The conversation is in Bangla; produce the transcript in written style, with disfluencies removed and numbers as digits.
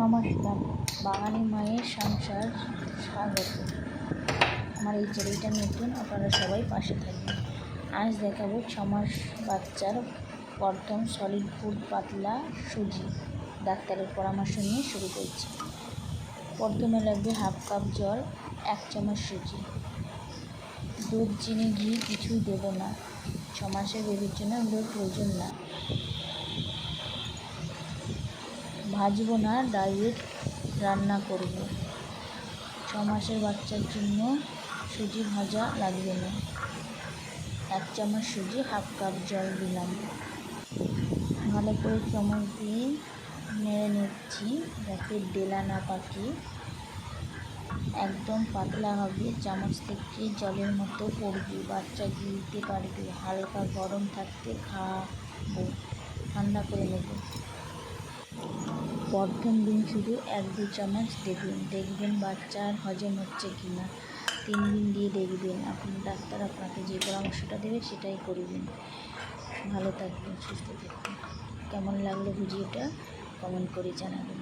নমস্কার, বাঙালি মায়ের সংসার স্বাগত। আমার এই চ্যানেলটা নতুন, আপনারা সবাই পাশে থাকবেন। আজ দেখাবো 6 মাস বাচ্চার প্রথম সলিড ফুড পাতলা সুজি। ডাক্তারের পরামর্শ নিয়ে শুরু করছি। প্রথমে লাগবে হাফ কাপ জল, 1 চামচ সুজি, দুধ, চিনি, ঘি কিছুই দেবো না। 6 মাসের বেবির জন্য এগুলোর প্রয়োজন না। ভাজবো না, ডাইরেক্ট রান্না করব। 6 মাসের বাচ্চার জন্য সুজি ভাজা লাগবে না। 1 চামচ সুজি, হাফ কাপ জল দিলাম। ভালো করে চামচ দিয়ে নেড়ে নিচ্ছি যাতে ডেলা না পাকে। একদম পাতলা হবে, চামচ থেকে জলের মতো পড়বে, বাচ্চা গিলতে পারবে। হালকা গরম থাকতে খাবো, ঠান্ডা করে নেব। প্রথম দিন শুধু 1-2 চামচ দেবেন, দেখবেন বাচ্চার হজম হচ্ছে কিনা। 3 দিন দিয়ে দেখবেন। ডাক্তার আপনাকে যে পরামর্শটা দেবে সেটাই করবেন। ভালো থাকবেন, সুস্থ থাকবেন। কেমন লাগলো ভিডিওটা কমেন্ট করে জানাবেন।